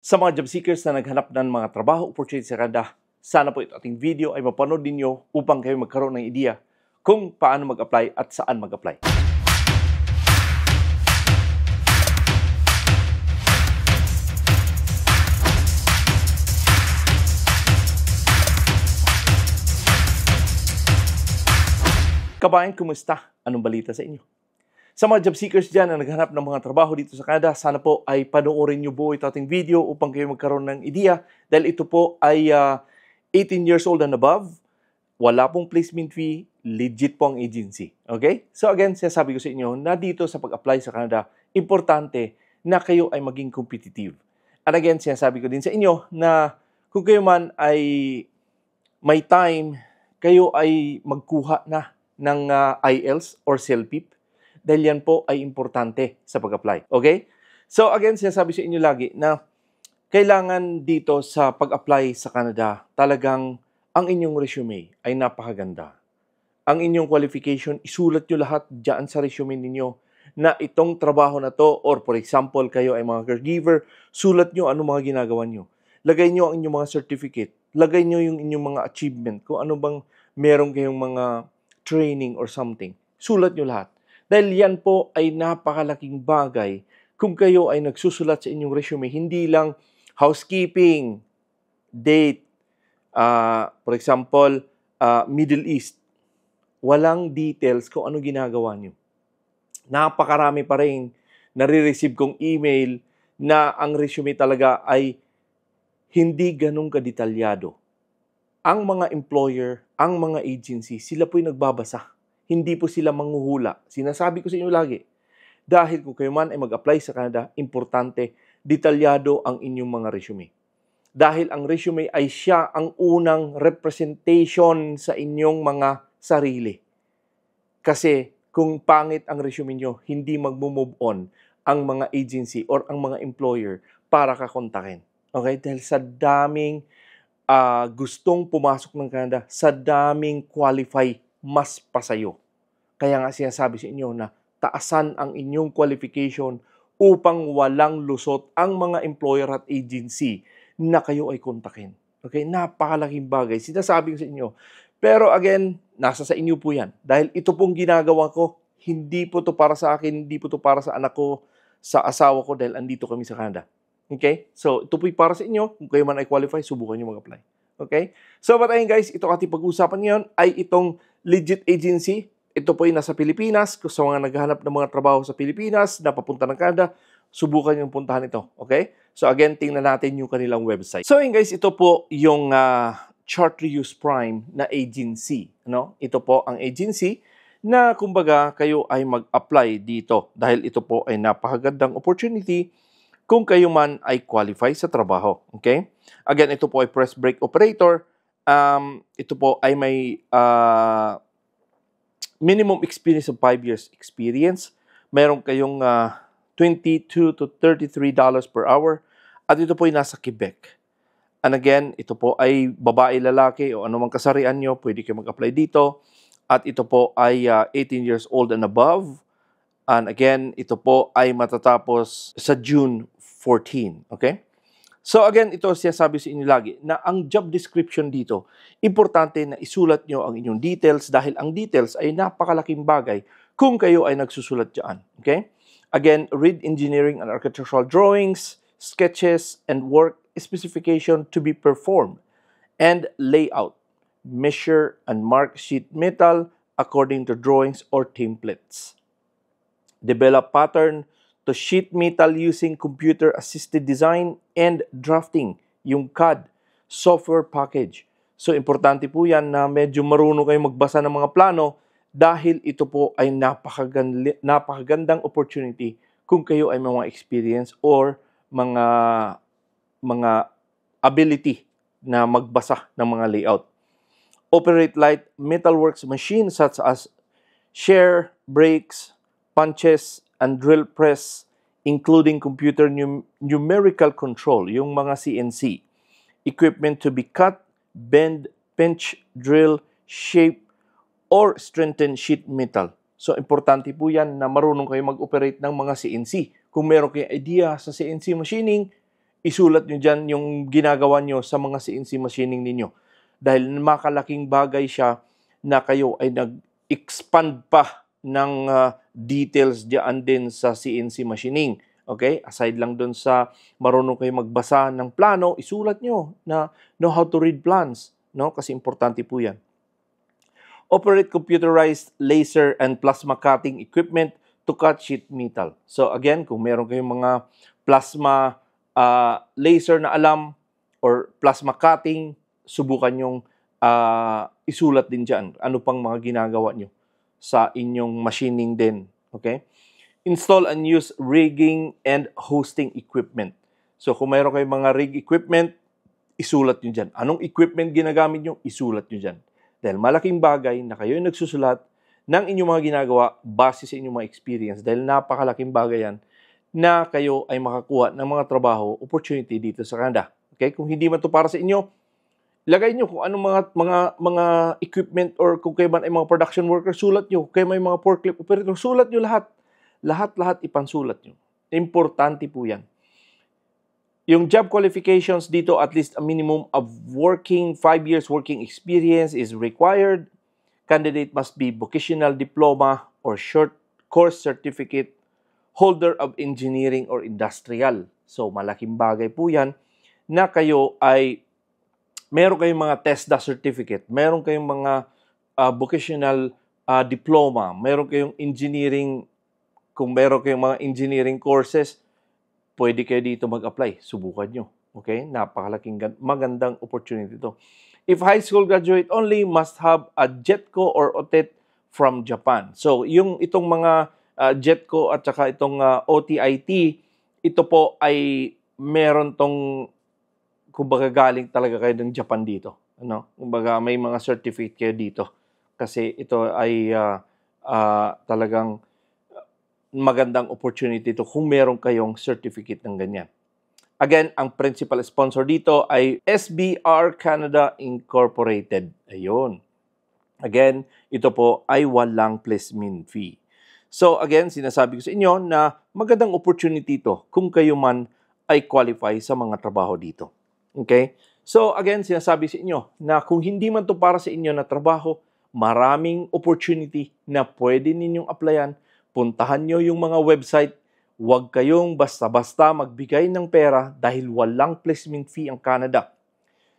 Sa mga job seekers na naghanap ng mga trabaho opportunity sa Canada, sana po ito ating video ay mapanood ninyo upang kayo magkaroon ng ideya kung paano mag-apply at saan mag-apply. Kabayan, kumusta? Anong balita sa inyo? Sa mga job seekers dyan na naghanap ng mga trabaho dito sa Canada, sana po ay panoorin nyo buo ito ating video upang kayo magkaroon ng ideya dahil ito po ay 18 years old and above, wala pong placement fee, legit po ang agency. Okay? So again, sinasabi ko sa inyo na dito sa pag-apply sa Canada, importante na kayo ay maging competitive. And again, sinasabi ko din sa inyo na kung kayo man ay may time, kayo ay magkuha na ng IELTS or CELPIP dahil yan po ay importante sa pag-apply. Okay? So again, sinasabi sa inyo lagi na kailangan dito sa pag-apply sa Canada, talagang ang inyong resume ay napakaganda. Ang inyong qualification, isulat nyo lahat dyan sa resume ninyo na itong trabaho na to, or for example, kayo ay mga caregiver, sulat nyo ano mga ginagawa nyo. Lagay nyo ang inyong mga certificate. Lagay nyo yung inyong mga achievement. Kung ano bang meron kayong mga training or something. Sulat nyo lahat. Dahil yan po ay napakalaking bagay kung kayo ay nagsusulat sa inyong resume, hindi lang housekeeping, date, for example, Middle East. Walang details kung ano ginagawa nyo. Napakarami pa rin nare-receive kong email na ang resume talaga ay hindi ganun kadetalyado. Ang mga employer, ang mga agency, sila po'y nagbabasa. Hindi po sila manghuhula. Sinasabi ko sa inyo lagi, dahil kung kayo man ay mag-apply sa Canada, importante, detalyado ang inyong mga resume. Dahil ang resume ay siya ang unang representation sa inyong mga sarili. Kasi kung pangit ang resume nyo, hindi mag-move on ang mga agency or ang mga employer para kakontakin. Okay? Dahil sa daming gustong pumasok ng Canada, sa daming qualify, mas pa sa'yo. Kaya nga sinasabi sa inyo na taasan ang inyong qualification upang walang lusot ang mga employer at agency na kayo ay kontakin. Okay? Napakalaking bagay. Sinasabi ko sa inyo. Pero again, nasa sa inyo po yan. Dahil ito pong ginagawa ko, hindi po to para sa akin, hindi po to para sa anak ko, sa asawa ko, dahil andito kami sa Canada. Okay? So, ito po'y para sa inyo. Kung kayo man ay qualify, subukan nyo mag-apply. Okay? So, but ayun guys, ito ating pag-uusapan ngayon ay itong legit agency. Ito po'y nasa Pilipinas. Kung sa mga naghahanap ng mga trabaho sa Pilipinas na papunta ng Canada, subukan nyo puntahan ito. Okay? So, again, tingnan natin yung kanilang website. So, ayun guys, ito po yung Chartreuse Prime na agency. No? Ito po ang agency na kumbaga kayo ay mag-apply dito dahil ito po ay napakagandang opportunity kung kayo man ay qualify sa trabaho. Okay? Again, ito po ay press brake operator. Ito po ay may minimum experience of 5 years experience. Meron kayong $22 to $33 per hour. At ito po ay nasa Quebec. And again, ito po ay babae, lalaki o anumang kasarian nyo, pwede kayo mag-apply dito. At ito po ay 18 years old and above. And again, ito po ay matatapos sa June 14. Okay? So again, ito sinasabi sa inyo lagi na ang job description dito, importante na isulat nyo ang inyong details dahil ang details ay napakalaking bagay kung kayo ay nagsusulat dyan. Okay? Again, read engineering and architectural drawings, sketches, and work specification to be performed, and layout. Measure and mark sheet metal according to drawings or templates. Develop pattern to sheet metal using computer-assisted design and drafting, yung CAD software package. So, importante po yan na medyo marunong kayo magbasa ng mga plano dahil ito po ay napakagandang opportunity kung kayo ay may mga experience or mga ability na magbasa ng mga layout. Operate light metalworks machines such as shear, brakes, punches, and drill press, including computer numerical control, yung mga CNC. Equipment to be cut, bend, pinch, drill, shape, or strengthen sheet metal. So, importante po yan na marunong kayo mag-operate ng mga CNC. Kung meron kayong idea sa CNC machining, isulat nyo dyan yung ginagawa nyo sa mga CNC machining ninyo. Dahil makalaking bagay siya na kayo ay nag-expand pa ng details diyan din sa CNC machining. Okay? Aside lang dun sa marunong kayo magbasa ng plano, isulat nyo na know how to read plans. No? Kasi importante po yan. Operate computerized laser and plasma cutting equipment to cut sheet metal. So again, kung meron kayong mga plasma laser na alam or plasma cutting, subukan yung isulat din dyan. Ano pang mga ginagawa nyo sa inyong machining din. Okay? Install and use rigging and hosting equipment. So kung meron kayong mga rig equipment, isulat nyo dyan. Anong equipment ginagamit nyo? Isulat nyo dyan. Dahil malaking bagay na kayo nagsusulat ng inyong mga ginagawa base sa inyong mga experience. Dahil napakalaking bagay yan na kayo ay makakuha ng mga trabaho, opportunity dito sa Canada. Okay? Kung hindi man ito para sa inyo, lagay nyo kung anong mga equipment or kung kayo man ay mga production worker, sulat nyo. Kung kayo may mga forklift operator, sulat nyo lahat. Lahat ipansulat nyo. Importante po yan. Yung job qualifications dito, at least a minimum of 5 years working experience is required. Candidate must be vocational diploma or short course certificate holder of engineering or industrial. So, malaking bagay po yan na kayo ay meron kayong mga TESDA certificate, meron kayong mga vocational diploma, meron kayong engineering, kung meron kayong mga engineering courses, pwede kayo dito mag-apply. Subukan nyo. Okay? Napakalaking magandang opportunity ito. If high school graduate only, must have a JETCO or OTET from Japan. So, itong mga JETCO at saka itong OTIT, ito po ay meron tong, kumbaga galing talaga kayo ng Japan dito. Ano? Kumbaga may mga certificate kayo dito. Kasi ito ay talagang magandang opportunity ito kung meron kayong certificate ng ganyan. Again, ang principal sponsor dito ay SBR Canada Incorporated. Ayun. Again, ito po ay walang placement fee. So again, sinasabi ko sa inyo na magandang opportunity ito kung kayo man ay qualify sa mga trabaho dito. Okay? So again, sinasabi sa inyo na kung hindi man to para sa inyo na trabaho, maraming opportunity na pwede ninyong applyan. Puntahan nyo yung mga website. Huwag kayong basta-basta magbigay ng pera dahil walang placement fee ang Canada.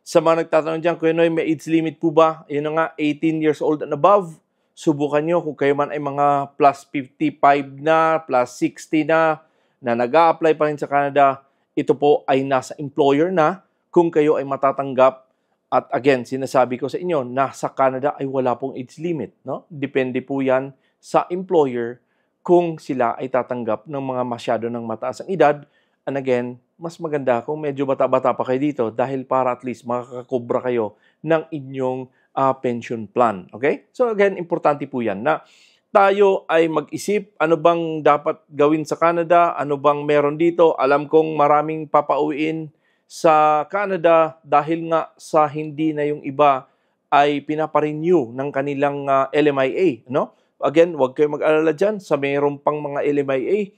Sa mga nagtatanong dyan, kung may age limit po ba? Yun na nga, 18 years old and above. Subukan nyo kung kayo man ay mga plus 55 na, plus 60 na nag-a-apply pa rin sa Canada. Ito po ay nasa employer na kung kayo ay matatanggap. At again, sinasabi ko sa inyo, nasa Canada ay wala pong age limit. No? Depende po yan sa employer kung sila ay tatanggap ng mga masyado ng mataas ang edad. And again, mas maganda kung medyo bata-bata pa kayo dito dahil para at least makakakobra kayo ng inyong pension plan. Okay? So again, importante po yan na tayo ay mag-isip ano bang dapat gawin sa Canada, ano bang meron dito. Alam kong maraming papauwiin sa Canada dahil nga sa hindi na yung iba ay pinaparenew ng kanilang LMIA. No? Again, huwag kayo mag-alala dyan sa mayroon pang mga LMIA.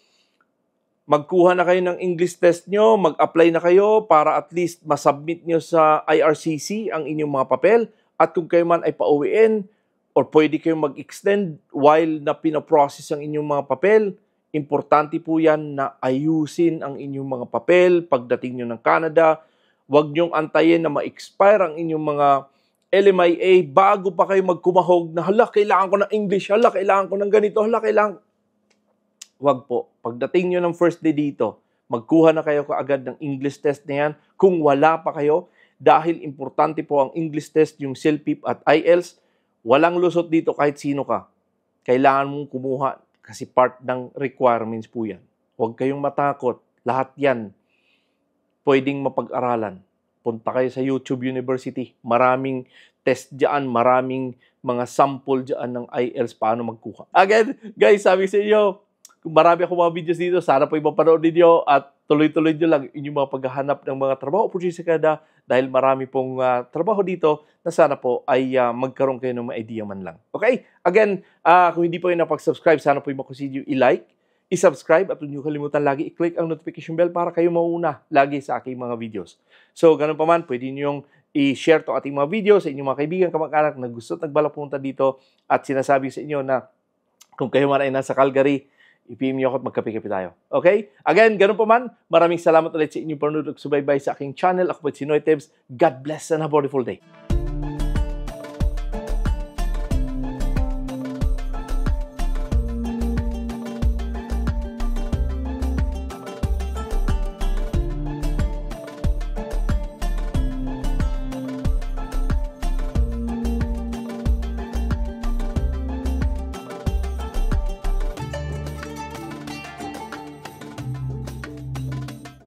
Magkuha na kayo ng English test nyo, mag-apply na kayo para at least masubmit nyo sa IRCC ang inyong mga papel. At kung kayo man ay pauwiin or pwede kayong mag-extend while na pinaprocess ang inyong mga papel, importante po yan na ayusin ang inyong mga papel pagdating nyo ng Canada. Huwag nyong antayin na ma-expire ang inyong mga LMIA bago pa kayo magkumahog na hala, kailangan ko ng English, hala, kailangan ko ng ganito, hala, kailangan. Wag po. Pagdating nyo ng first day dito, magkuha na kayo kaagad ng English test na yan kung wala pa kayo dahil importante po ang English test, yung CELPIP at IELTS. Walang lusot dito kahit sino ka. Kailangan mong kumuha kasi part ng requirements po yan. Huwag kayong matakot. Lahat yan pwedeng mapag-aralan. Punta kayo sa YouTube University. Maraming test dyan, maraming mga sample dyan ng IELTS paano magkuha. Again, guys, sabi sa inyo, marami akong mga videos dito. Sana po ipapanood ninyo at tuloy-tuloy nyo lang inyong mga paghahanap ng mga trabaho opportunity sa Canada dahil marami pong trabaho dito na sana po ay magkaroon kayo ng mga idea man lang. Okay? Again, kung hindi po kayo napag-subscribe, sana po i-consider i-like i-subscribe at huwag niyo kalimutan lagi i-click ang notification bell para kayo mauna lagi sa aking mga videos. So, ganun pa man, pwede niyong i-share to ating mga video sa inyong mga kaibigan, kamag-anak na gusto at nagbalak pumunta dito at sinasabi sa inyo na kung kayo man ay nasa Calgary, i-PM niyo ako at magkape-kape tayo. Okay? Again, ganun pa man, maraming salamat ulit sa inyong panunod at subaybay sa aking channel. Ako po si Noy Tebs. God bless and have a wonderful day.